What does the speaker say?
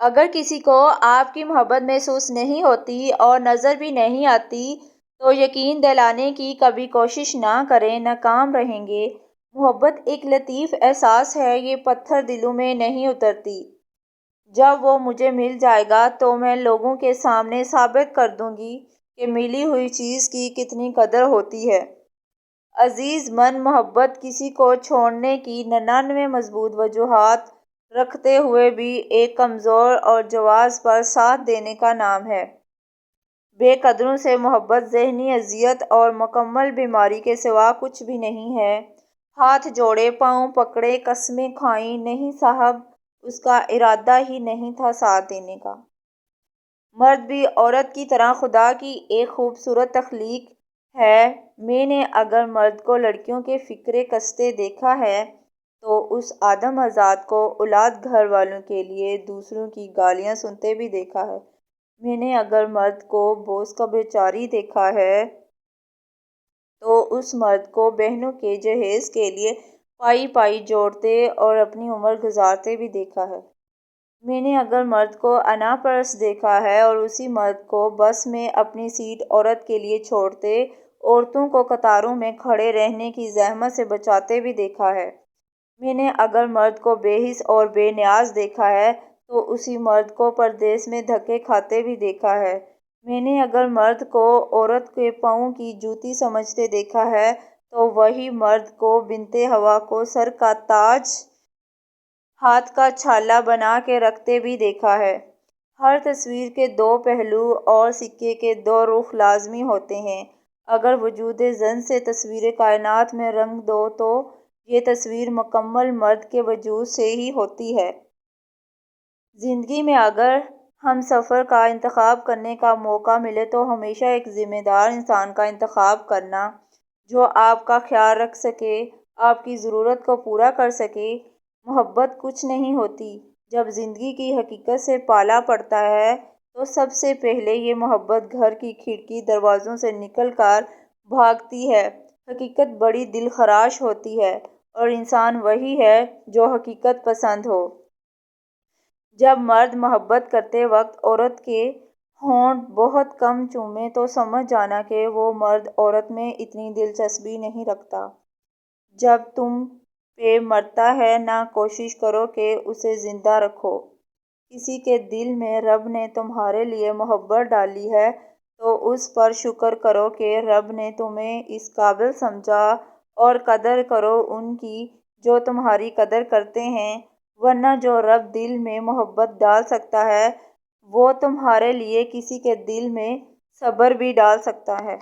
اگر کسی کو آپ کی محبت محسوس نہیں ہوتی اور نظر بھی نہیں آتی تو یقین دلانے کی کبھی کوشش نہ کریں، ناکام رہیں گے۔ محبت ایک لطیف احساس ہے، یہ پتھر دلوں میں نہیں اترتی۔ جب وہ مجھے مل جائے گا تو میں لوگوں کے سامنے ثابت کر دوں گی کہ ملی ہوئی چیز کی کتنی قدر ہوتی ہے۔ عزیز من، محبت کسی کو چھوڑنے کی 99 مضبوط وجوہات رکھتے ہوئے بھی ایک کمزور اور جواز پر ساتھ دینے کا نام ہے۔ بے قدروں سے محبت ذہنی اذیت اور مکمل بیماری کے سوا کچھ بھی نہیں ہے۔ ہاتھ جوڑے، پاؤں پکڑے، قسمیں کھائیں، نہیں صاحب، اس کا ارادہ ہی نہیں تھا ساتھ دینے کا۔ مرد بھی عورت کی طرح خدا کی ایک خوبصورت تخلیق ہے۔ میں نے اگر مرد کو لڑکیوں کے فکرے کستے دیکھا ہے تو اس آدم آزاد کو اولاد گھر والوں کے لیے دوسروں کی گالیاں سنتے بھی دیکھا ہے۔ میں نے اگر مرد کو بوس کا بیچاری دیکھا ہے تو اس مرد کو بہنوں کے جہیز کے لیے پائی پائی جوڑتے اور اپنی عمر گزارتے بھی دیکھا ہے۔ میں نے اگر مرد کو انا پرست دیکھا ہے اور اسی مرد کو بس میں اپنی سیٹ عورت کے لیے چھوڑتے عورتوں کو قطاروں میں کھڑے رہنے کی زحمت سے بچاتے بھی دیکھا ہے۔ میں نے اگر مرد کو بے حس اور بے نیاز دیکھا ہے تو اسی مرد کو پردیس میں دھکے کھاتے بھی دیکھا ہے۔ میں نے اگر مرد کو عورت کے پاؤں کی جوتی سمجھتے دیکھا ہے تو وہی مرد کو بنت ہوا کو سر کا تاج، ہاتھ کا چھالا بنا کے رکھتے بھی دیکھا ہے۔ ہر تصویر کے دو پہلو اور سکے کے دو رخ لازمی ہوتے ہیں۔ اگر وجود زن سے تصویر کائنات میں رنگ دو تو یہ تصویر مکمل مرد کے وجود سے ہی ہوتی ہے۔ زندگی میں اگر ہم سفر کا انتخاب کرنے کا موقع ملے تو ہمیشہ ایک ذمہ دار انسان کا انتخاب کرنا، جو آپ کا خیال رکھ سکے، آپ کی ضرورت کو پورا کر سکے۔ محبت کچھ نہیں ہوتی۔ جب زندگی کی حقیقت سے پالا پڑتا ہے تو سب سے پہلے یہ محبت گھر کی کھڑکی دروازوں سے نکل کر بھاگتی ہے۔ حقیقت بڑی دلخراش ہوتی ہے اور انسان وہی ہے جو حقیقت پسند ہو۔ جب مرد محبت کرتے وقت عورت کے ہونٹ بہت کم چومے تو سمجھ جانا کہ وہ مرد عورت میں اتنی دلچسپی نہیں رکھتا۔ جب تم پہ مرتا ہے نہ کوشش کرو کہ اسے زندہ رکھو۔ کسی کے دل میں رب نے تمہارے لیے محبت ڈالی ہے تو اس پر شکر کرو کہ رب نے تمہیں اس قابل سمجھا، اور قدر کرو ان کی جو تمہاری قدر کرتے ہیں، ورنہ جو رب دل میں محبت ڈال سکتا ہے وہ تمہارے لیے کسی کے دل میں صبر بھی ڈال سکتا ہے۔